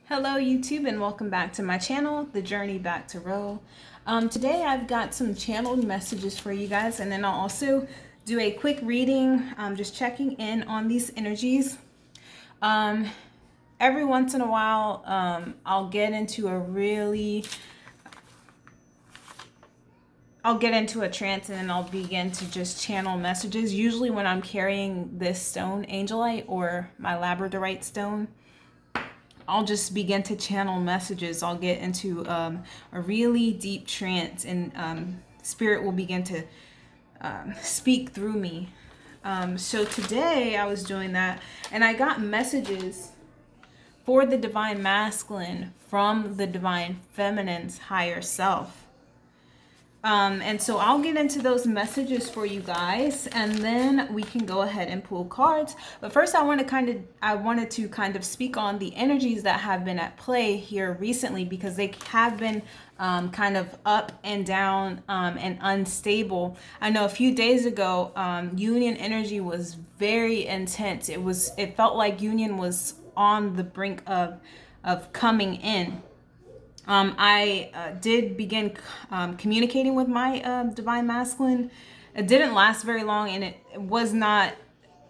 Hello YouTube and welcome back to my channel, The Journey Back to Ro. Today I've got some channeled messages for you guys, and then I'll also do a quick reading, just checking in on these energies. Every once in a while I'll get into a trance and then I'll begin to just channel messages, usually when I'm carrying this stone, Angelite, or my Labradorite stone. I'll just begin to channel messages. I'll get into a really deep trance, and spirit will begin to speak through me. So today I was doing that, and I got messages for the divine masculine from the divine feminine's higher self. And so I'll get into those messages for you guys, and then we can go ahead and pull cards. But first I wanted to kind of speak on the energies that have been at play here recently, because they have been kind of up and down and unstable. I know a few days ago, union energy was very intense. It felt like union was on the brink of coming in. I did begin communicating with my divine masculine. It didn't last very long, and it was not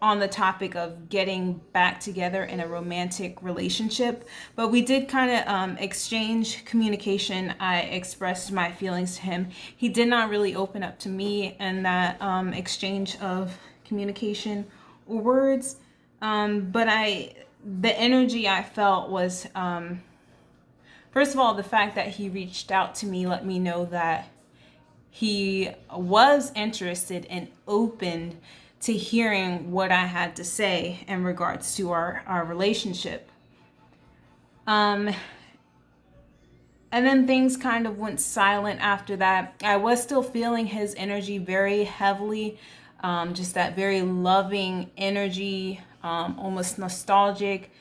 on the topic of getting back together in a romantic relationship, but we did kind of exchange communication. I expressed my feelings to him. He did not really open up to me in that exchange of communication or words, but the energy I felt was first of all, the fact that he reached out to me let me know that he was interested and open to hearing what I had to say in regards to our relationship. And then things kind of went silent after that. I was still feeling his energy very heavily, just that very loving energy, almost nostalgic,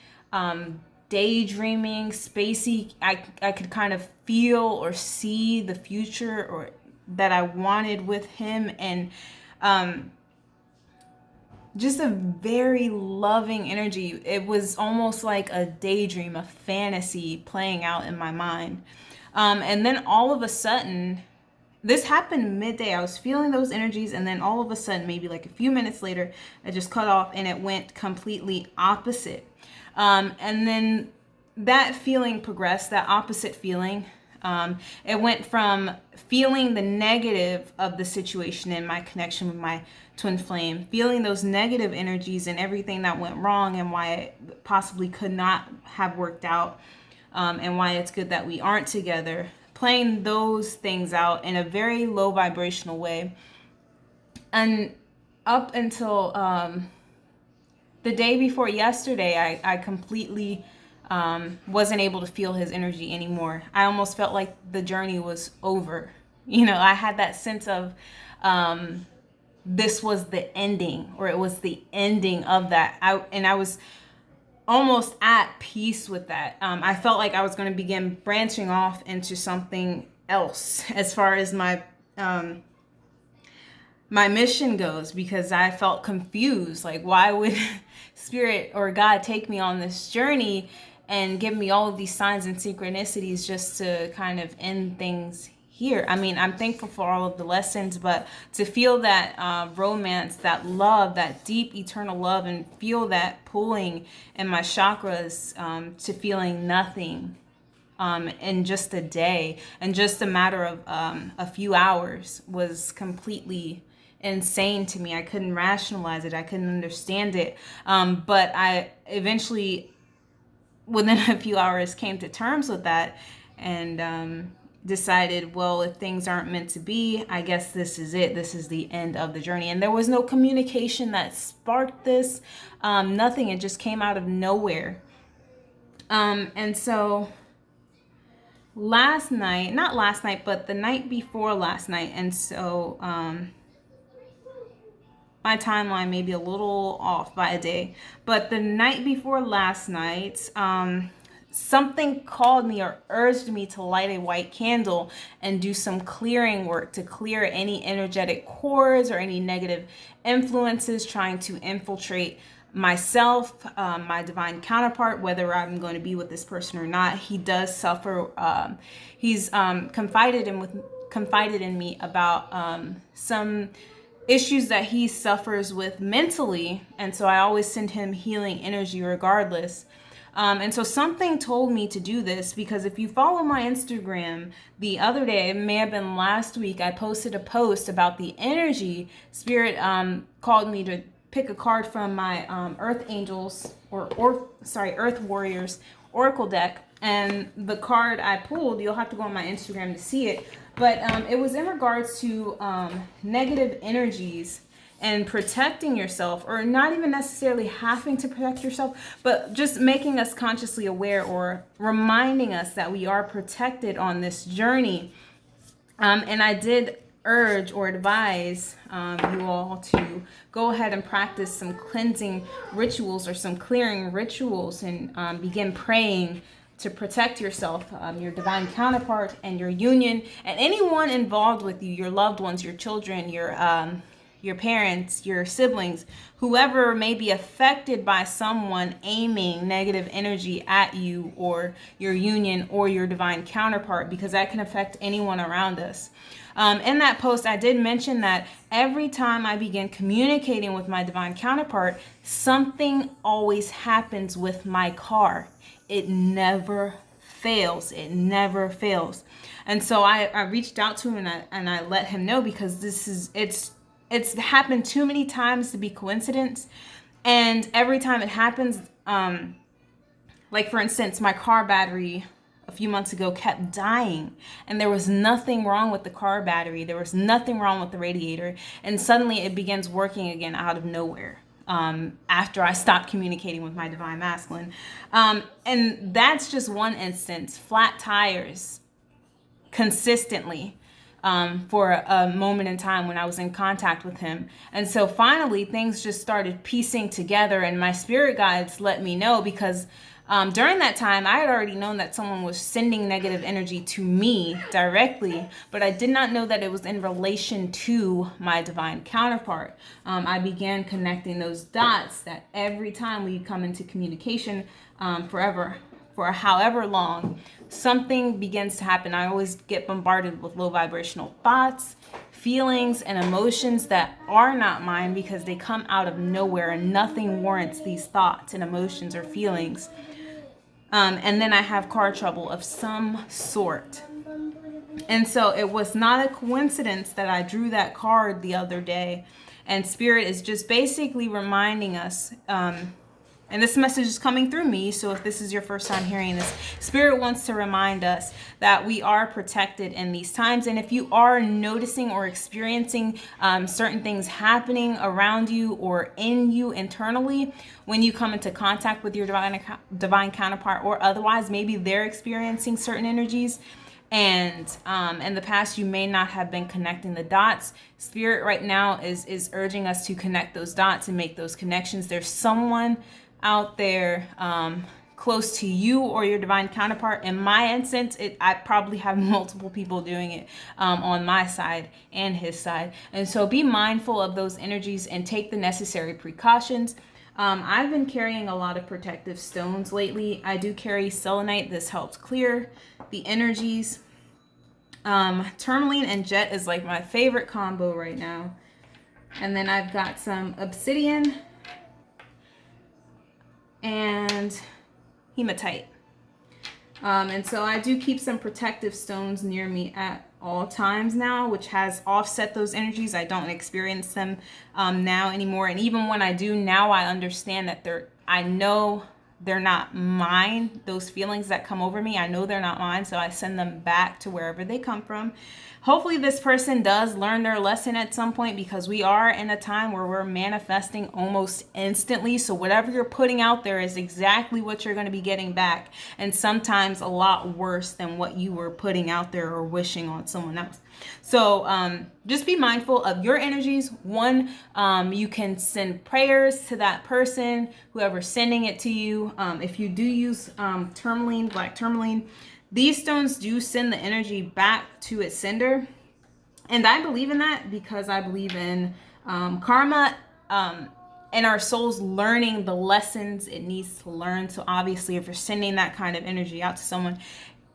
daydreaming, spacey. I could kind of feel or see the future or that I wanted with him, and just a very loving energy. It was almost like a daydream, a fantasy playing out in my mind. And then all of a sudden, this happened midday. I was feeling those energies, and then all of a sudden, maybe like a few minutes later, it just cut off and it went completely opposite. And then that feeling progressed, that opposite feeling. It went from feeling the negative of the situation in my connection with my twin flame, feeling those negative energies and everything that went wrong and why it possibly could not have worked out, and why it's good that we aren't together, playing those things out in a very low vibrational way. And up until the day before yesterday, I completely wasn't able to feel his energy anymore. I almost felt like the journey was over. I had that sense of this was the ending, or it was the ending of that. I was almost at peace with that. I felt like I was going to begin branching off into something else as far as my mission goes, because I felt confused. Like, why would Spirit or God take me on this journey and give me all of these signs and synchronicities just to kind of end things here? I mean, I'm thankful for all of the lessons, but to feel that romance, that love, that deep eternal love, and feel that pulling in my chakras, to feeling nothing in just a day, and just a matter of a few hours, was completely insane to me. I couldn't rationalize it. I couldn't understand it. But I eventually, within a few hours, came to terms with that, and decided, well, if things aren't meant to be, I guess this is it. This is the end of the journey. And there was no communication that sparked this. Nothing. It just came out of nowhere. And so not last night, but the night before last night, and so my timeline may be a little off by a day, but the night before last night, something called me or urged me to light a white candle and do some clearing work to clear any energetic cords or any negative influences trying to infiltrate myself, my divine counterpart, whether I'm going to be with this person or not. He does suffer. He's confided in me about some issues that he suffers with mentally, and so I always send him healing energy regardless. And so something told me to do this, because if you follow my Instagram, the other day, it may have been last week, I posted a post about the energy. Spirit called me to pick a card from my Earth Angels Earth Warriors Oracle deck. And the card I pulled, you'll have to go on my Instagram to see it, but it was in regards to negative energies and protecting yourself, or not even necessarily having to protect yourself, but just making us consciously aware, or reminding us that we are protected on this journey. And I did urge or advise you all to go ahead and practice some cleansing rituals or some clearing rituals, and begin praying to protect yourself, your divine counterpart, and your union, and anyone involved with you, your loved ones, your children, your parents, your siblings, whoever may be affected by someone aiming negative energy at you or your union or your divine counterpart, because that can affect anyone around us. In that post, I did mention that every time I begin communicating with my divine counterpart, something always happens with my car. It never fails. It never fails. And so I reached out to him, and I let him know, because it's happened too many times to be coincidence. And every time it happens, like for instance, my car battery a few months ago kept dying, and there was nothing wrong with the car battery. There was nothing wrong with the radiator. And suddenly it begins working again out of nowhere. After I stopped communicating with my divine masculine. And that's just one instance. Flat tires consistently. For a moment in time when I was in contact with him. And so finally things just started piecing together, and my spirit guides let me know, because during that time I had already known that someone was sending negative energy to me directly, but I did not know that it was in relation to my divine counterpart. I began connecting those dots, that every time we come into communication for however long, something begins to happen. I always get bombarded with low vibrational thoughts, feelings, and emotions that are not mine, because they come out of nowhere and nothing warrants these thoughts and emotions or feelings. And then I have car trouble of some sort. And so it was not a coincidence that I drew that card the other day. And Spirit is just basically reminding us, and this message is coming through me, so if this is your first time hearing this, Spirit wants to remind us that we are protected in these times. And if you are noticing or experiencing certain things happening around you or in you internally, when you come into contact with your divine counterpart, or otherwise, maybe they're experiencing certain energies, and in the past you may not have been connecting the dots, Spirit right now is urging us to connect those dots and make those connections. There's someone out there close to you or your divine counterpart. In my instance, I probably have multiple people doing it on my side and his side. And so be mindful of those energies and take the necessary precautions. I've been carrying a lot of protective stones lately. I do carry selenite. This helps clear the energies. Tourmaline and jet is like my favorite combo right now. And then I've got some obsidian and hematite. And so I do keep some protective stones near me at all times now, which has offset those energies. I don't experience them now anymore. And even when I do now, I understand that I know they're not mine. Those feelings that come over me, I know they're not mine. So I send them back to wherever they come from. Hopefully this person does learn their lesson at some point, because we are in a time where we're manifesting almost instantly. So whatever you're putting out there is exactly what you're going to be getting back. And sometimes a lot worse than what you were putting out there or wishing on someone else. So just be mindful of your energies. One, you can send prayers to that person, whoever's sending it to you. If you do use tourmaline, black tourmaline, these stones do send the energy back to its sender. And I believe in that, because I believe in karma. and our soul's learning the lessons it needs to learn. So obviously, if you're sending that kind of energy out to someone,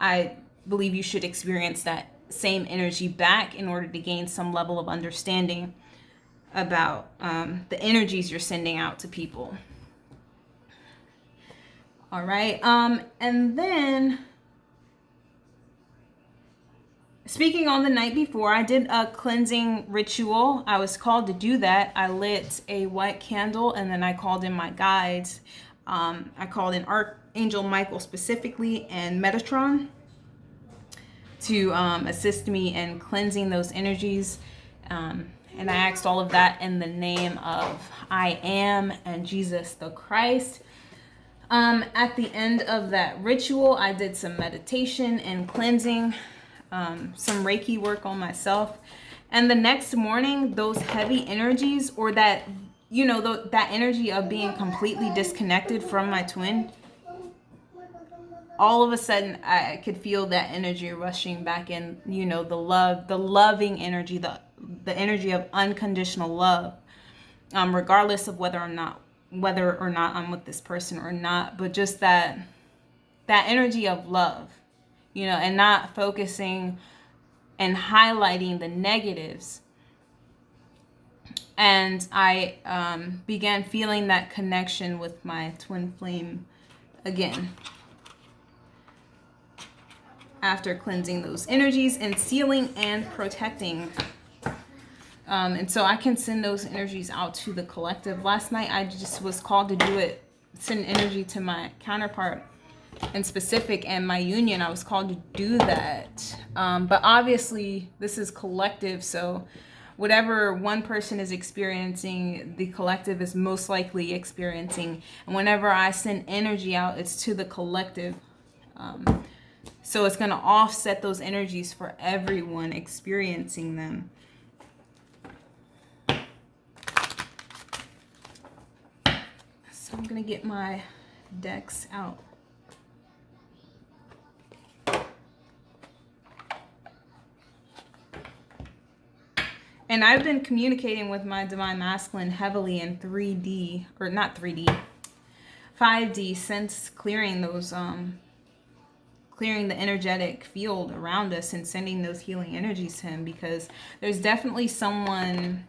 I believe you should experience that same energy back in order to gain some level of understanding about the energies you're sending out to people. All right. And then speaking on the night before, I did a cleansing ritual. I was called to do that. I lit a white candle, and then I called in my guides. I called in Archangel Michael specifically and Metatron to assist me in cleansing those energies. And I asked all of that in the name of I Am and Jesus the Christ. At the end of that ritual, I did some meditation and cleansing, some Reiki work on myself. And the next morning, those heavy energies, or that, that energy of being completely disconnected from my twin, all of a sudden I could feel that energy rushing back in, the loving energy, the energy of unconditional love, regardless of whether or not I'm with this person or not, but just that energy of love, and not focusing and highlighting the negatives. And I began feeling that connection with my twin flame again after cleansing those energies and sealing and protecting. And so I can send those energies out to the collective. Last night I just was called to do it, send energy to my counterpart in specific and my union. I was called to do that. But obviously this is collective, so whatever one person is experiencing, the collective is most likely experiencing. And whenever I send energy out, it's to the collective. So it's going to offset those energies for everyone experiencing them. So I'm going to get my decks out. And I've been communicating with my Divine Masculine heavily in 3D, or not 3D, 5D, since clearing those, clearing the energetic field around us and sending those healing energies to him, because there's definitely someone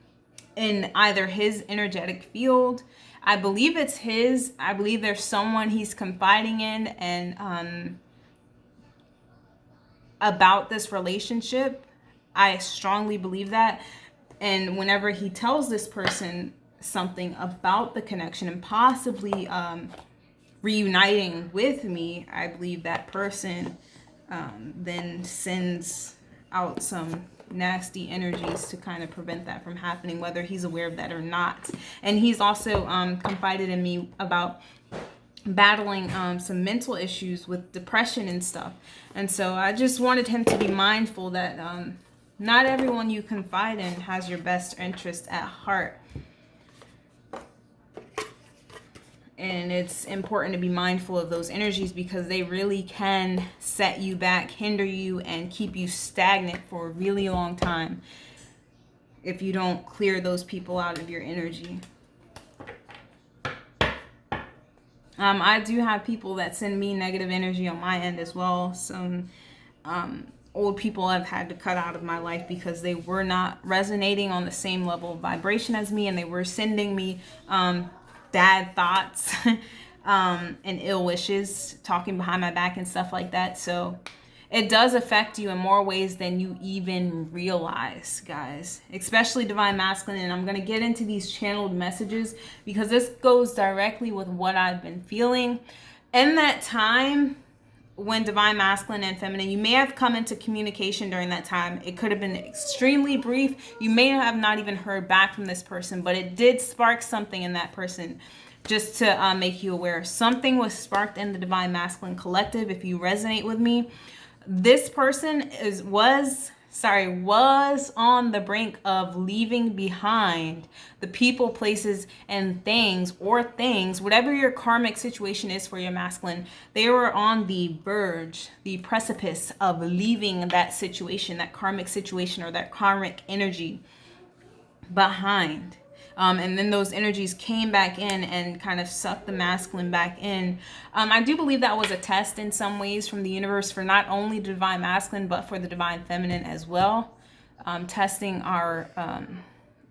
in either his energetic field. I believe it's his. I believe there's someone he's confiding in and about this relationship. I strongly believe that. And whenever he tells this person something about the connection and possibly reuniting with me, I believe that person then sends out some nasty energies to kind of prevent that from happening, whether he's aware of that or not. And he's also confided in me about battling some mental issues with depression and stuff. And so I just wanted him to be mindful that not everyone you confide in has your best interest at heart. And it's important to be mindful of those energies, because they really can set you back, hinder you, and keep you stagnant for a really long time if you don't clear those people out of your energy. I do have people that send me negative energy on my end as well. Some old people I've had to cut out of my life because they were not resonating on the same level of vibration as me, and they were sending me bad thoughts and ill wishes, talking behind my back and stuff like that. So it does affect you in more ways than you even realize, guys, especially Divine Masculine. And I'm going to get into these channeled messages because this goes directly with what I've been feeling in that time when Divine Masculine and Feminine, you may have come into communication during that time. It could have been extremely brief. You may have not even heard back from this person, but it did spark something in that person. Just to make you aware, something was sparked in the Divine Masculine collective. If you resonate with me, this person was on the brink of leaving behind the people, places, and things, whatever your karmic situation is for your masculine. They were on the verge, the precipice of leaving that situation, that karmic situation, or that karmic energy behind. And then those energies came back in and kind of sucked the masculine back in. I do believe that was a test in some ways from the universe for not only the divine masculine, but for the divine feminine as well. Testing our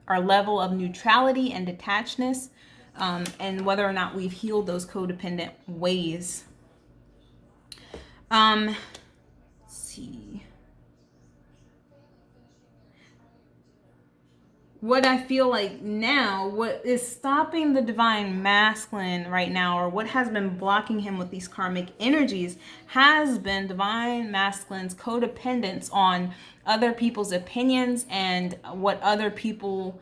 level of neutrality and detachedness, and whether or not we've healed those codependent ways. Let's see. What I feel like now, what is stopping the divine masculine right now, or what has been blocking him with these karmic energies, has been divine masculine's codependence on other people's opinions and what other people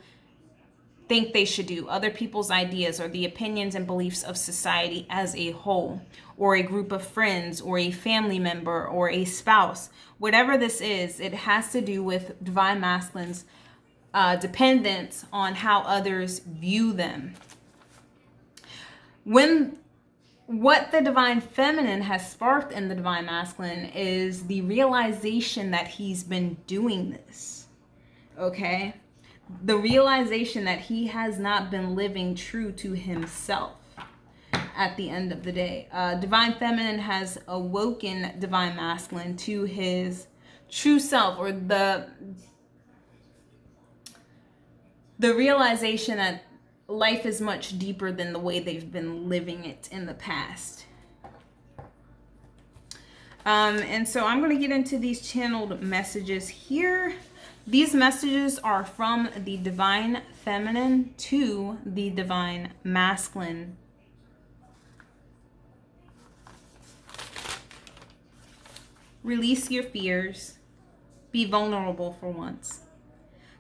think they should do, other people's ideas, or the opinions and beliefs of society as a whole, or a group of friends, or a family member, or a spouse. Whatever this is, it has to do with divine masculine's dependence on how others view them. What the divine feminine has sparked in the divine masculine is the realization that he's been doing this. Okay? The realization that he has not been living true to himself at the end of the day. Divine feminine has awoken divine masculine to his true self, or the realization that life is much deeper than the way they've been living it in the past. And so I'm going to get into these channeled messages here. These messages are from the divine feminine to the divine masculine. Release your fears. Be vulnerable for once.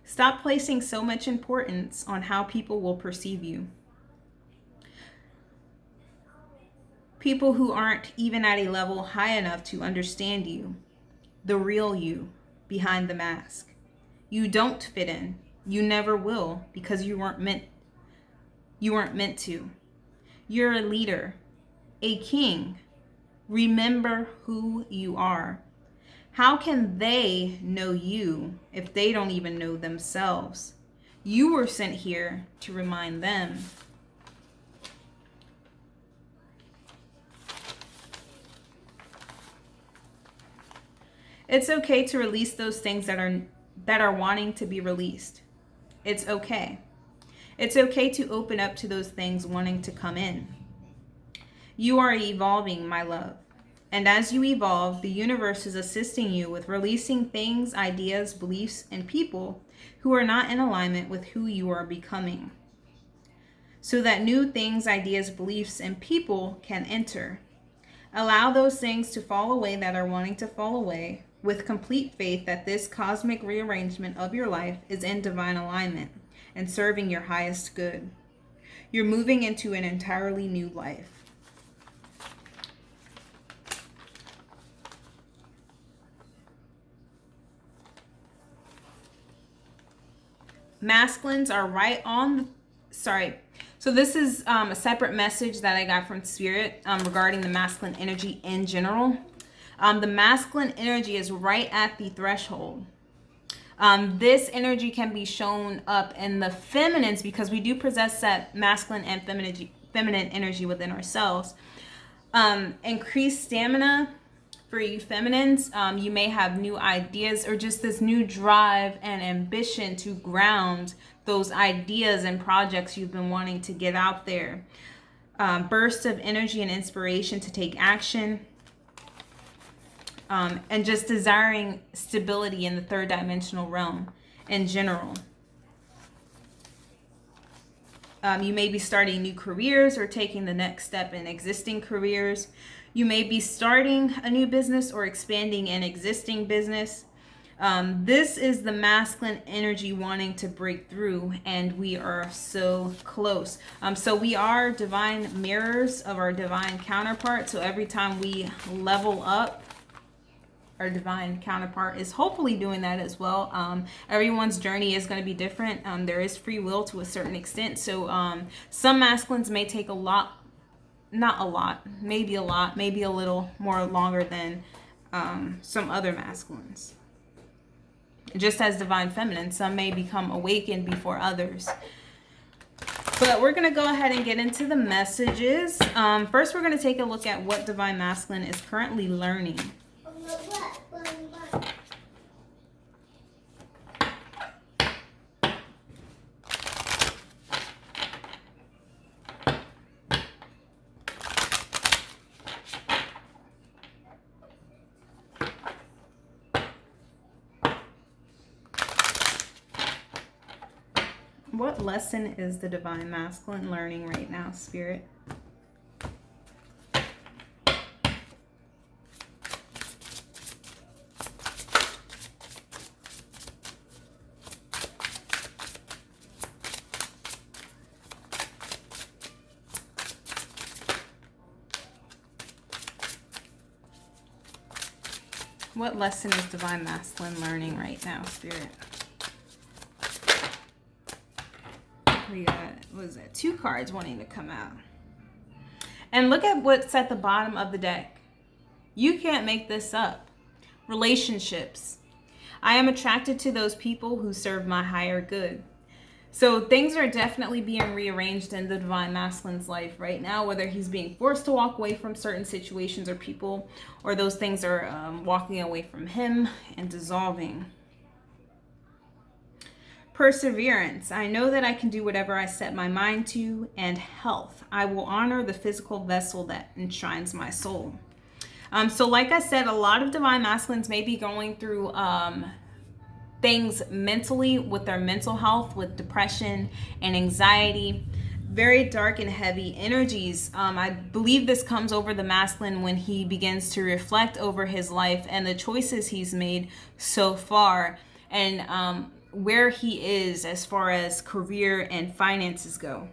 Stop placing so much importance on how people will perceive you. People who aren't even at a level high enough to understand you, the real you behind the mask. You don't fit in. You never will, because you weren't meant to. You're a leader, a king. Remember who you are. How can they know you if they don't even know themselves? You were sent here to remind them. It's okay to release those things that are wanting to be released. It's okay. It's okay to open up to those things wanting to come in. You are evolving, my love. And as you evolve, the universe is assisting you with releasing things, ideas, beliefs, and people who are not in alignment with who you are becoming, so that new things, ideas, beliefs, and people can enter. Allow those things to fall away that are wanting to fall away, with complete faith that this cosmic rearrangement of your life is in divine alignment and serving your highest good. You're moving into an entirely new life. Masculines are right on. So this is a separate message that I got from Spirit regarding the masculine energy in general. The masculine energy is right at the threshold. This energy can be shown up in the feminines because we do possess that masculine and feminine energy within ourselves. Increased stamina for you feminines. You may have new ideas or just this new drive and ambition to ground those ideas and projects you've been wanting to get out there. Bursts of energy and inspiration to take action. And just desiring stability in the third dimensional realm in general. You may be starting new careers or taking the next step in existing careers. You may be starting a new business or expanding an existing business. This is the masculine energy wanting to break through, and we are so close. So we are divine mirrors of our divine counterpart. So every time we level up, our divine counterpart is hopefully doing that as well. Everyone's journey is going to be different. There is free will to a certain extent. So some masculines may take a lot, not a lot, maybe a little more longer than some other masculines. Just as divine feminine, some may become awakened before others. But we're going to go ahead and get into the messages. First, we're going to take a look at what Divine Masculine is currently learning. What lesson is the Divine Masculine learning right now, Spirit? What lesson is Divine Masculine learning right now, Spirit? We got, what is that? 2 cards wanting to come out. And look at what's at the bottom of the deck. You can't make this up. Relationships. I am attracted to those people who serve my higher good. So things are definitely being rearranged in the Divine Masculine's life right now, whether he's being forced to walk away from certain situations or people, or those things are walking away from him and dissolving. Perseverance. I know that I can do whatever I set my mind to. And health. I will honor the physical vessel that enshrines my soul. So like I said, a lot of Divine Masculines may be going through things mentally with their mental health, with depression and anxiety. Very dark and heavy energies. I believe this comes over the masculine when he begins to reflect over his life and the choices he's made so far. And where he is as far as career and finances go.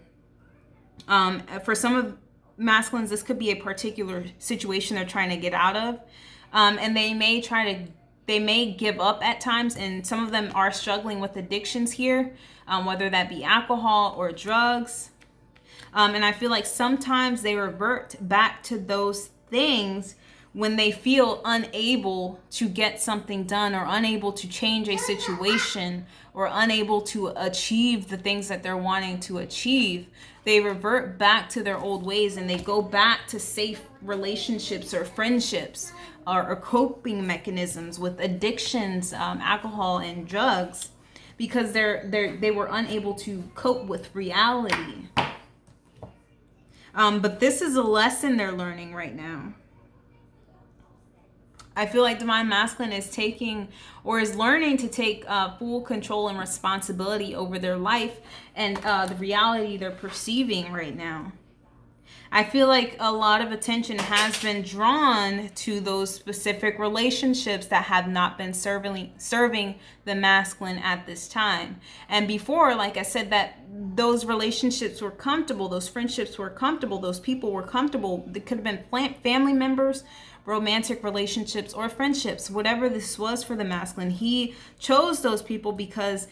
For some of masculines, this could be a particular situation they're trying to get out of. And they may give up at times, and some of them are struggling with addictions here, whether that be alcohol or drugs. And I feel like sometimes they revert back to those things when they feel unable to get something done, or unable to change a situation, or unable to achieve the things that they're wanting to achieve. They revert back to their old ways, and they go back to safe relationships or friendships, or coping mechanisms with addictions, alcohol and drugs, because they were unable to cope with reality. But this is a lesson they're learning right now. I feel like Divine Masculine is taking, or is learning to take full control and responsibility over their life and the reality they're perceiving right now. I feel like a lot of attention has been drawn to those specific relationships that have not been serving the masculine at this time. And before, like I said, that those relationships were comfortable, those friendships were comfortable, those people were comfortable. They could have been family members, romantic relationships, or friendships. Whatever this was for the masculine, he chose those people because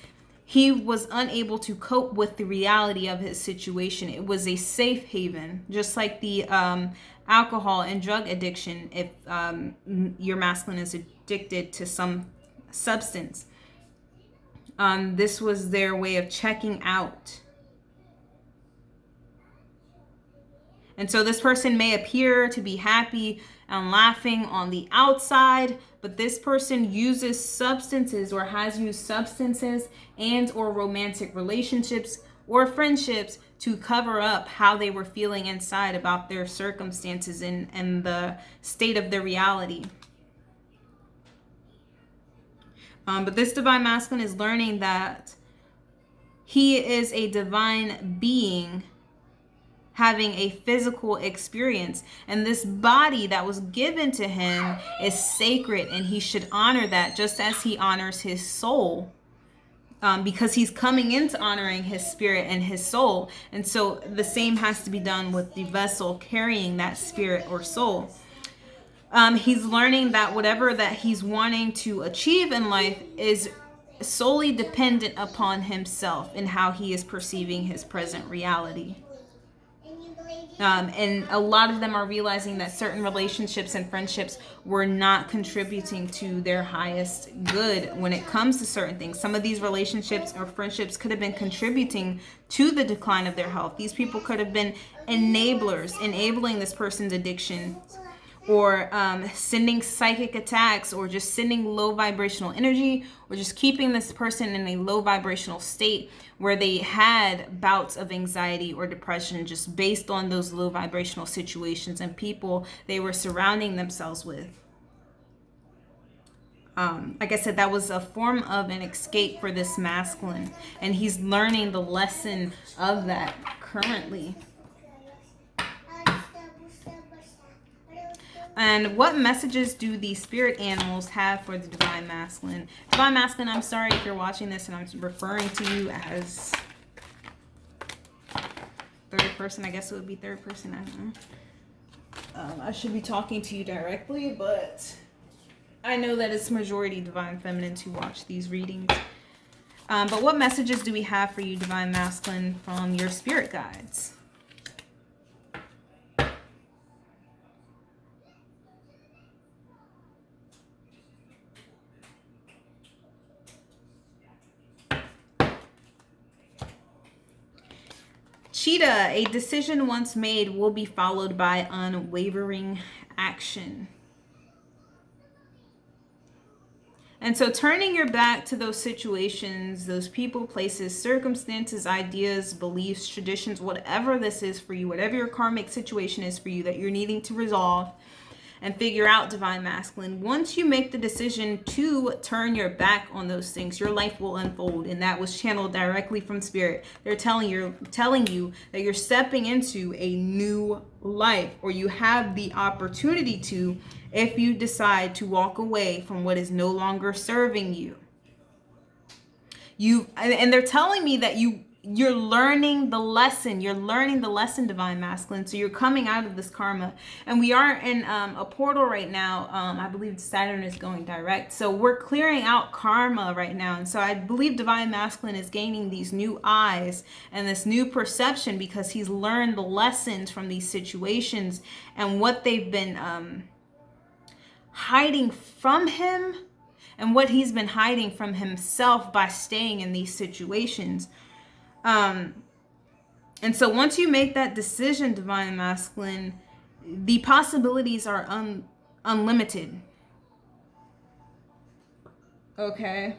he was unable to cope with the reality of his situation. It was a safe haven, just like the alcohol and drug addiction. If your masculine is addicted to some substance, this was their way of checking out. And so this person may appear to be happy and laughing on the outside, but this person uses substances, or has used substances and or romantic relationships or friendships to cover up how they were feeling inside about their circumstances and the state of their reality. But this Divine Masculine is learning that he is a divine being having a physical experience, and this body that was given to him is sacred, and he should honor that just as he honors his soul, because he's coming into honoring his spirit and his soul. And so the same has to be done with the vessel carrying that spirit or soul. He's learning that whatever that he's wanting to achieve in life is solely dependent upon himself and how he is perceiving his present reality. And a lot of them are realizing that certain relationships and friendships were not contributing to their highest good when it comes to certain things. Some of these relationships or friendships could have been contributing to the decline of their health. These people could have been enablers, enabling this person's addiction, or sending psychic attacks, or just sending low vibrational energy, or just keeping this person in a low vibrational state where they had bouts of anxiety or depression just based on those low vibrational situations and people they were surrounding themselves with. Like I said, that was a form of an escape for this masculine, and he's learning the lesson of that currently. And what messages do the spirit animals have for the divine masculine? Divine masculine, I'm sorry if you're watching this and I'm referring to you as third person. I guess it would be third person. I don't know. I should be talking to you directly, but I know that it's majority divine feminines who watch these readings. But what messages do we have for you, divine masculine, from your spirit guides? Cheetah, a decision once made will be followed by unwavering action. And so turning your back to those situations, those people, places, circumstances, ideas, beliefs, traditions, whatever this is for you, whatever your karmic situation is for you that you're needing to resolve and figure out, divine masculine, once you make the decision to turn your back on those things, your life will unfold. And that was channeled directly from spirit. They're telling you that you're stepping into a new life, or you have the opportunity to, if you decide to walk away from what is no longer serving you. And they're telling me that you're learning the lesson. You're learning the lesson, divine masculine. So you're coming out of this karma. And we are in a portal right now. I believe Saturn is going direct. So we're clearing out karma right now. And so I believe divine masculine is gaining these new eyes and this new perception because he's learned the lessons from these situations and what they've been hiding from him, and what he's been hiding from himself by staying in these situations. And so once you make that decision, divine masculine, the possibilities are unlimited. Okay.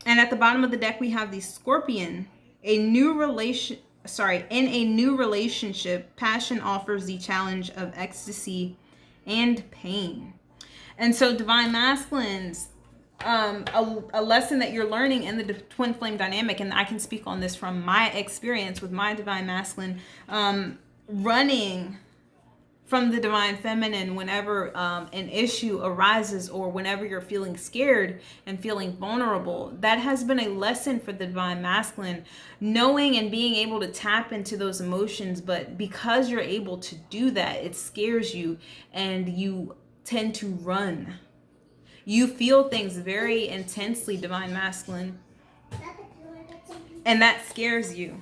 And at the bottom of the deck, we have the Scorpion. In a new relationship, passion offers the challenge of ecstasy and pain. And so divine masculines, a lesson that you're learning in the twin flame dynamic, and I can speak on this from my experience with my divine masculine, running from the divine feminine whenever an issue arises, or whenever you're feeling scared and feeling vulnerable. That has been a lesson for the divine masculine, knowing and being able to tap into those emotions. But because you're able to do that, it scares you and you tend to run. You feel things very intensely, divine masculine, and that scares you.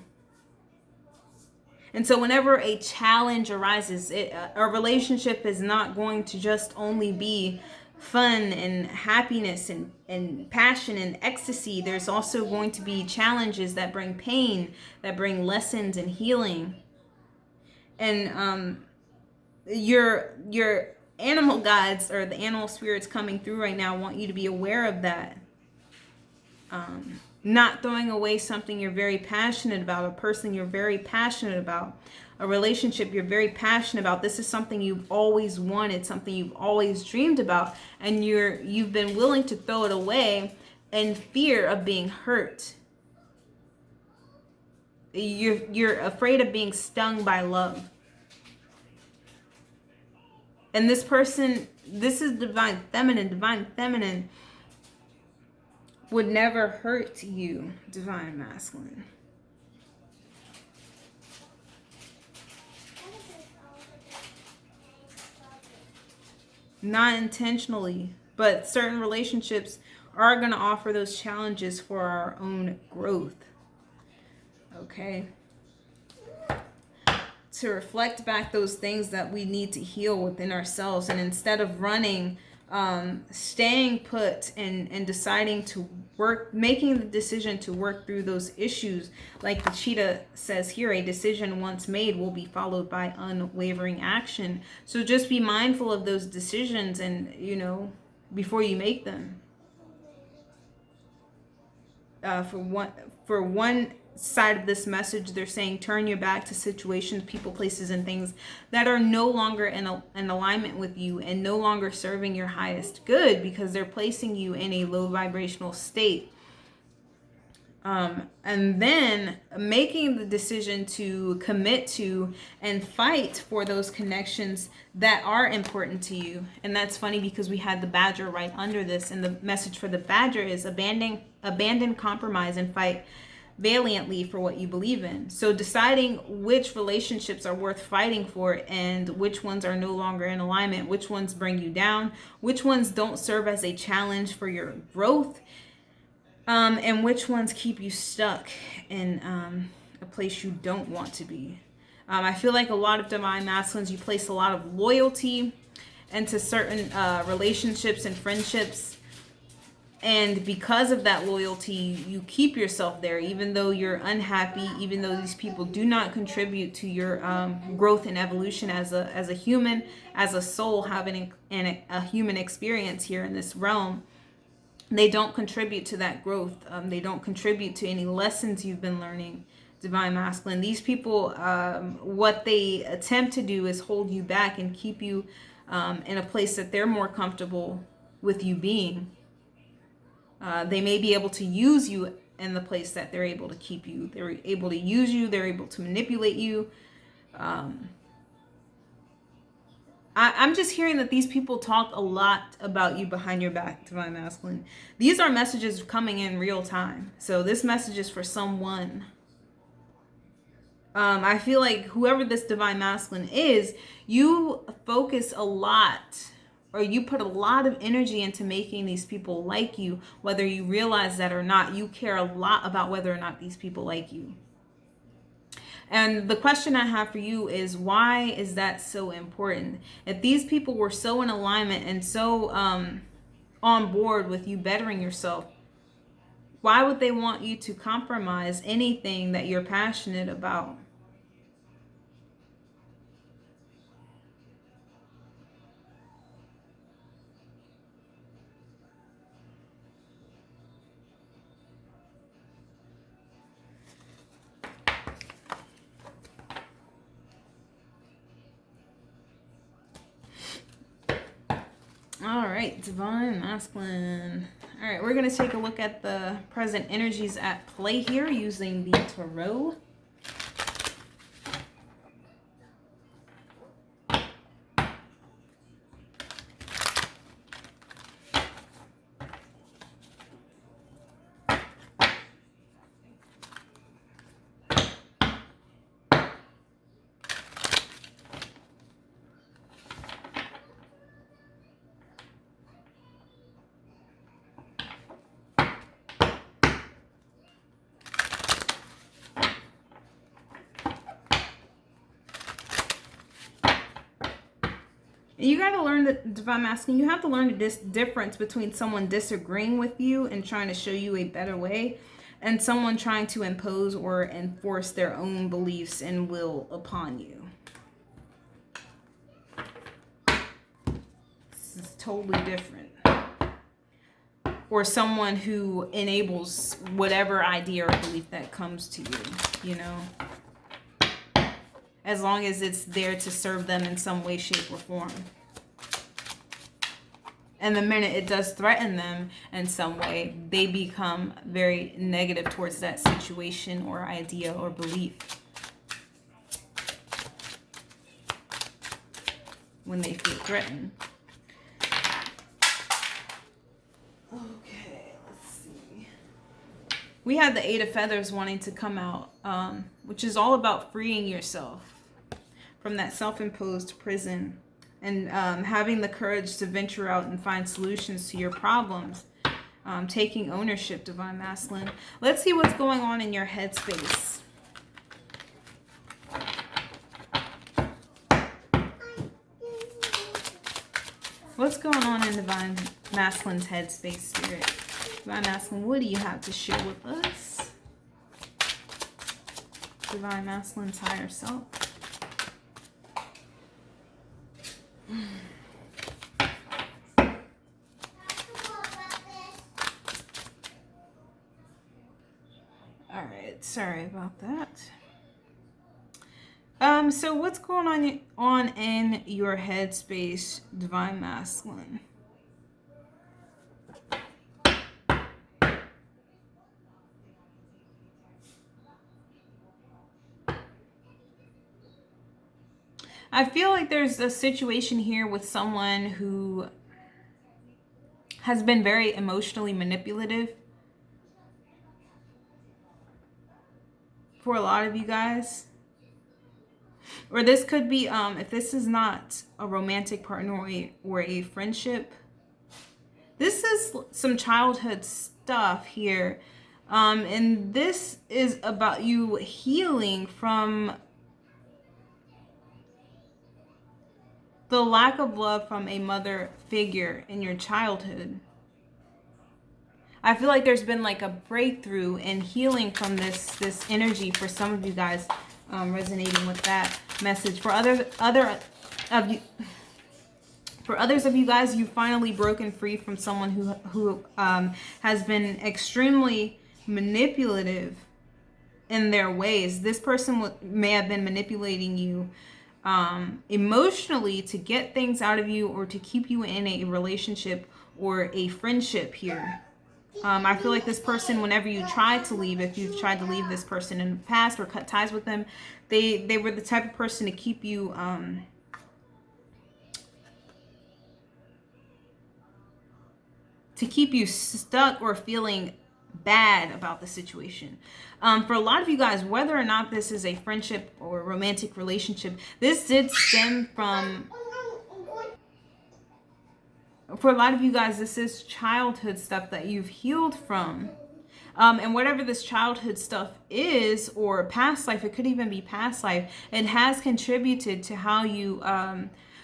And so whenever a challenge arises, a relationship is not going to just only be fun and happiness and passion and ecstasy. There's also going to be challenges that bring pain, that bring lessons and healing. And your animal guides, or the animal spirits coming through right now, want you to be aware of that. Not throwing away something you're very passionate about, a person you're very passionate about, a relationship you're very passionate about. This is something you've always wanted, something you've always dreamed about, and you've been willing to throw it away in fear of being hurt. You're afraid of being stung by love. And this person, this is divine feminine. Divine feminine would never hurt you, divine masculine. Not intentionally, but certain relationships are going to offer those challenges for our own growth. Okay. to reflect back those things that we need to heal within ourselves. And instead of running, staying put and deciding to work, making the decision to work through those issues, like the cheetah says here, a decision once made will be followed by unwavering action. So just be mindful of those decisions, and before you make them. For one side of this message, they're saying turn your back to situations, people, places, and things that are no longer in alignment with you and no longer serving your highest good, because they're placing you in a low vibrational state. And then making the decision to commit to and fight for those connections that are important to you. And that's funny because we had the badger right under this, and the message for the badger is abandon compromise and fight valiantly for what you believe in. So deciding which relationships are worth fighting for and which ones are no longer in alignment, which ones bring you down, which ones don't serve as a challenge for your growth, and which ones keep you stuck in a place you don't want to be. I feel like a lot of divine masculines, you place a lot of loyalty into certain relationships and friendships. And because of that loyalty, you keep yourself there, even though you're unhappy, even though these people do not contribute to your growth and evolution as a human, as a soul having a human experience here in this realm. They don't contribute to that growth. They don't contribute to any lessons you've been learning, divine masculine. These people, what they attempt to do is hold you back and keep you in a place that they're more comfortable with you being. They may be able to use you in the place that they're able to keep you. They're able to use you. They're able to manipulate you. I'm just hearing that these people talk a lot about you behind your back, divine masculine. These are messages coming in real time. So this message is for someone. I feel like whoever this divine masculine is, you focus a lot, or you put a lot of energy into making these people like you, whether you realize that or not. You care a lot about whether or not these people like you. And the question I have for you is, why is that so important? If these people were so in alignment and so on board with you bettering yourself, why would they want you to compromise anything that you're passionate about? All right, divine masculine. All right, we're going to take a look at the present energies at play here using the tarot. You got to learn that, divine masculine, you have to learn the difference between someone disagreeing with you and trying to show you a better way, and someone trying to impose or enforce their own beliefs and will upon you. This is totally different. Or someone who enables whatever idea or belief that comes to you, as long as it's there to serve them in some way, shape, or form. And the minute it does threaten them in some way, they become very negative towards that situation or idea or belief. When they feel threatened. Okay, let's see. We had the Eight of Feathers wanting to come out, which is all about freeing yourself from that self-imposed prison and having the courage to venture out and find solutions to your problems. Taking ownership, divine masculine. Let's see what's going on in your headspace. What's going on in Divine Masculine's headspace, Spirit? Divine Masculine, what do you have to share with us? Divine Masculine's higher self. All right, sorry about that. So what's going on in your headspace, Divine Masculine? I feel like there's a situation here with someone who has been very emotionally manipulative for a lot of you guys. Or this could be, if this is not a romantic partner or a friendship, this is some childhood stuff here. And this is about you healing from the lack of love from a mother figure in your childhood. I feel like there's been like a breakthrough in healing from this energy for some of you guys, resonating with that message. For others of you guys, you've finally broken free from someone who has been extremely manipulative in their ways. This person may have been manipulating you emotionally to get things out of you or to keep you in a relationship or a friendship here. I feel like this person, whenever you try to leave, if you've tried to leave this person in the past or cut ties with them, they were the type of person to keep you stuck or feeling bad about the situation. For a lot of you guys, whether or not this is a friendship or a romantic relationship, this did stem from, for a lot of you guys, this is childhood stuff that you've healed from. And whatever this childhood stuff is, or past life, it could even be past life, it has contributed to how you,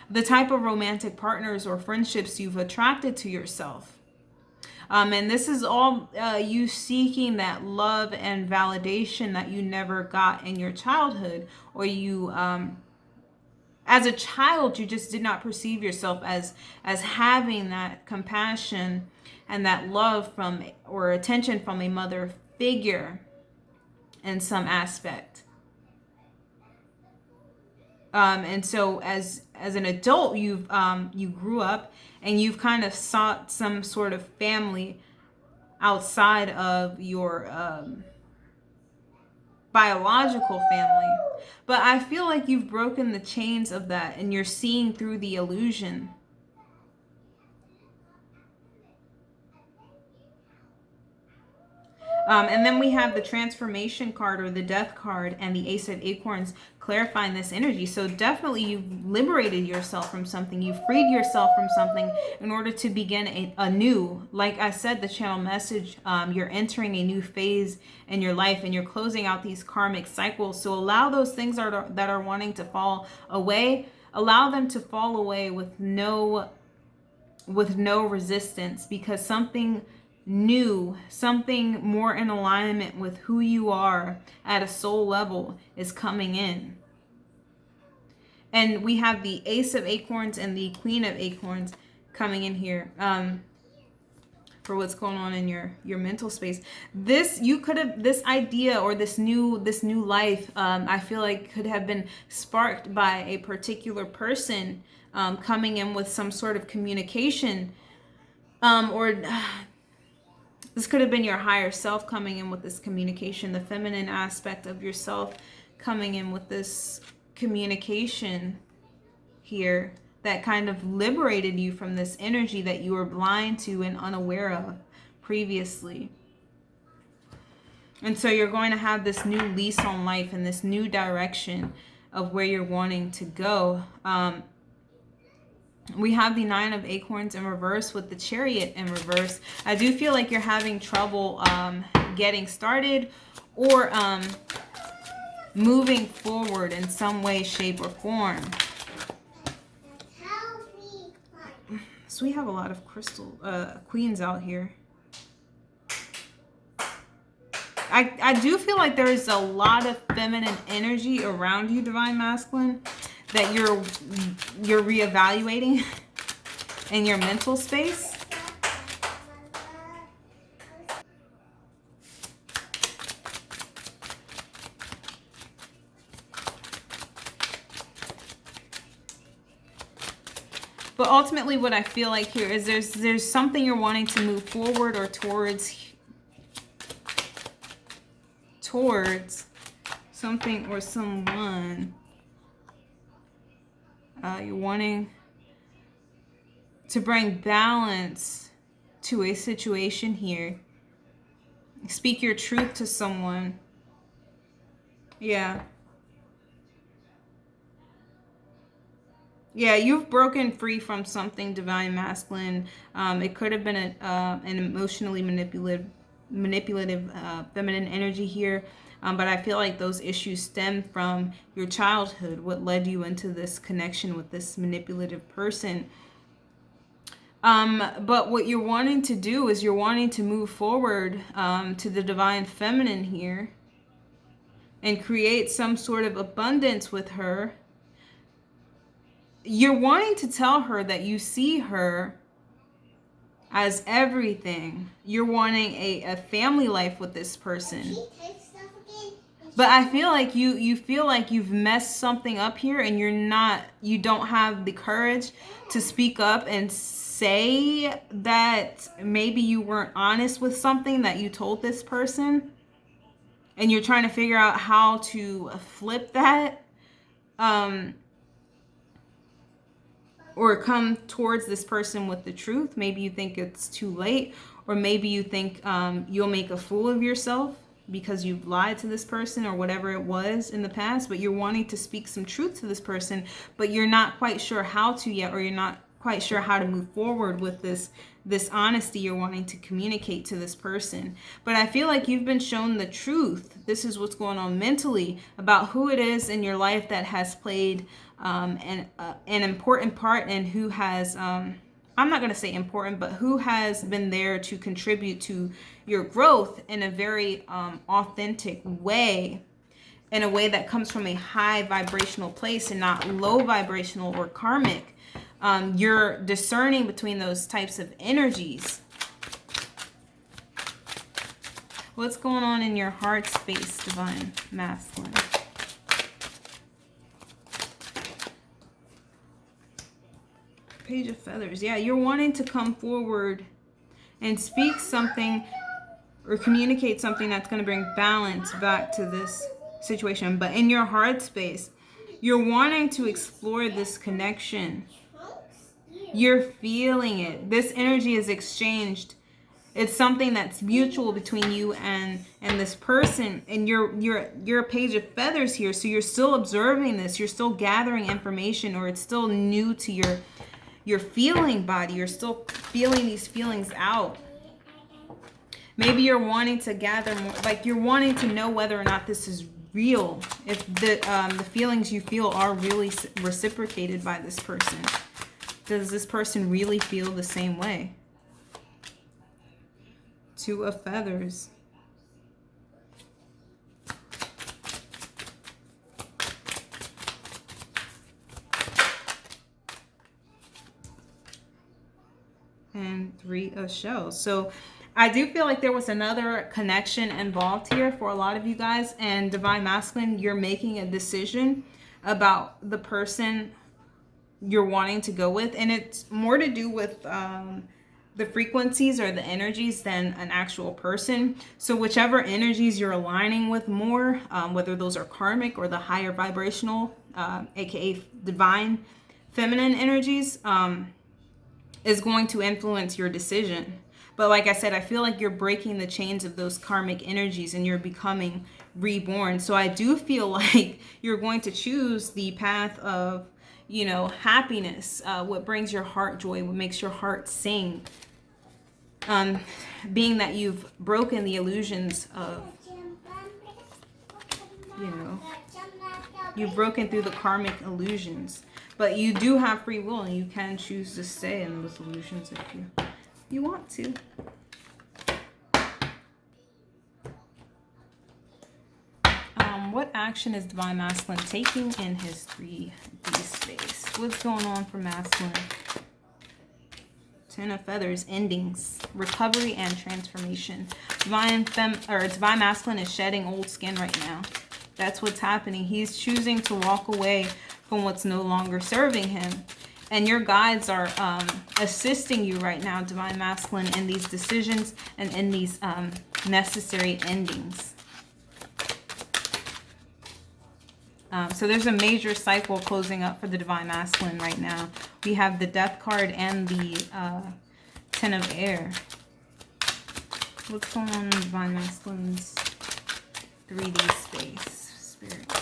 the type of romantic partners or friendships you've attracted to yourself. And this is all you seeking that love and validation that you never got in your childhood, or you, as a child, you just did not perceive yourself as having that compassion and that love from or attention from a mother figure in some aspect. And so as an adult, you grew up and you've kind of sought some sort of family outside of your biological family. But I feel like you've broken the chains of that and you're seeing through the illusion. And then we have the transformation card or the death card and the Ace of Acorns clarifying this energy. So definitely you've liberated yourself from something. You've freed yourself from something in order to begin a new, like I said, the channel message, you're entering a new phase in your life and you're closing out these karmic cycles. So allow those things that are wanting to fall away, allow them to fall away with no resistance, because something new, something more in alignment with who you are at a soul level is coming in. And we have the Ace of Acorns and the Queen of Acorns coming in here for what's going on in your mental space. This idea or this new life, I feel like could have been sparked by a particular person coming in with some sort of communication, or this could have been your higher self coming in with this communication, the feminine aspect of yourself coming in with this communication here that kind of liberated you from this energy that you were blind to and unaware of previously. And so you're going to have this new lease on life and this new direction of where you're wanting to go. We have the Nine of Acorns in reverse with the Chariot in reverse. I do feel like you're having trouble getting started or moving forward in some way, shape, or form. So we have a lot of crystal queens out here. I do feel like there's a lot of feminine energy around you, Divine Masculine, that you're reevaluating in your mental space. But ultimately what I feel like here is there's something you're wanting to move forward or towards something or someone. You're wanting to bring balance to a situation here. Speak your truth to someone. Yeah. Yeah, you've broken free from something, Divine Masculine. It could have been an emotionally manipulative feminine energy here. But I feel like those issues stem from your childhood, what led you into this connection with this manipulative person. But what you're wanting to do is you're wanting to move forward to the Divine Feminine here and create some sort of abundance with her. You're wanting to tell her that you see her as everything. You're wanting a family life with this person. But I feel like you feel like you've messed something up here and you don't have the courage to speak up and say that maybe you weren't honest with something that you told this person. And you're trying to figure out how to flip that. Or come towards this person with the truth. Maybe you think it's too late, or maybe you think you'll make a fool of yourself because you've lied to this person or whatever it was in the past, but you're wanting to speak some truth to this person, but you're not quite sure how to yet, or you're not quite sure how to move forward with this honesty you're wanting to communicate to this person. But I feel like you've been shown the truth. This is what's going on mentally about who it is in your life that has played an important part, and who has I'm not going to say important, but who has been there to contribute to your growth in a very authentic way, in a way that comes from a high vibrational place and not low vibrational or karmic. You're discerning between those types of energies. What's going on in your heart space, Divine Masculine? Page of Feathers. Yeah, you're wanting to come forward and speak something or communicate something that's going to bring balance back to this situation. But in your heart space, you're wanting to explore this connection. You're feeling it. This energy is exchanged. It's something that's mutual between you and this person. And you're a Page of Feathers here, so you're still observing this. You're still gathering information, or it's still new to your feeling body. You're still feeling these feelings out. Maybe you're wanting to gather more, like you're wanting to know whether or not this is real. If the feelings you feel are really reciprocated by this person. Does this person really feel the same way? Two of Feathers. And Three of Shells. So I do feel like there was another connection involved here for a lot of you guys. And Divine Masculine, you're making a decision about the person you're wanting to go with. And it's more to do with the frequencies or the energies than an actual person. So whichever energies you're aligning with more, whether those are karmic or the higher vibrational, aka divine feminine energies, is going to influence your decision. But like I said, I feel like you're breaking the chains of those karmic energies and you're becoming reborn. So I do feel like you're going to choose the path of, you know, happiness, what brings your heart joy, what makes your heart sing. Being that you've broken the illusions of, you know, you've broken through the karmic illusions. But you do have free will, and you can choose to stay in those illusions if you want to. What action is Divine Masculine taking in his 3D space? What's going on for Masculine? Ten of Feathers, endings, recovery, and transformation. Divine Masculine is shedding old skin right now. That's what's happening. He's choosing to walk away from what's no longer serving him. And your guides are assisting you right now, Divine Masculine, in these decisions and in these necessary endings. So there's a major cycle closing up for the Divine Masculine right now. We have the Death card and the Ten of Air. What's going on in Divine Masculine's 3D space? Spirit.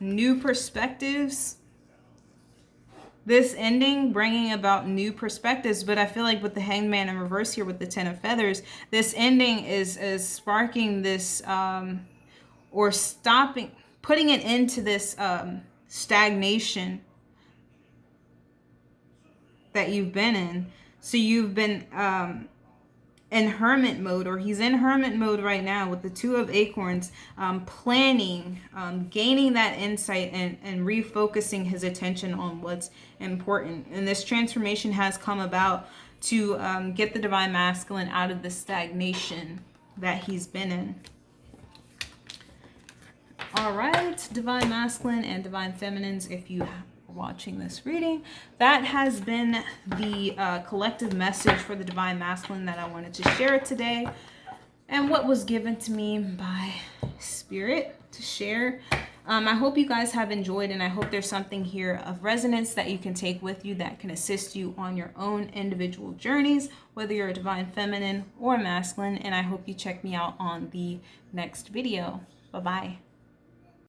New perspectives. This ending bringing about new perspectives, but I feel like with the Hanged Man in reverse here with the Ten of Feathers, this ending is sparking this or stopping, putting it into this stagnation that you've been in. So you've been in hermit mode, or he's in hermit mode right now with the Two of Acorns, planning, gaining that insight and refocusing his attention on what's important. And this transformation has come about to get the Divine Masculine out of the stagnation that he's been in. All right, Divine Masculine and Divine Feminines, if you watching this reading, that has been the collective message for the Divine Masculine that I wanted to share today, and what was given to me by Spirit to share. I hope you guys have enjoyed, and I hope there's something here of resonance that you can take with you that can assist you on your own individual journeys, whether you're a Divine Feminine or Masculine. And I hope you check me out on the next video. Bye-bye.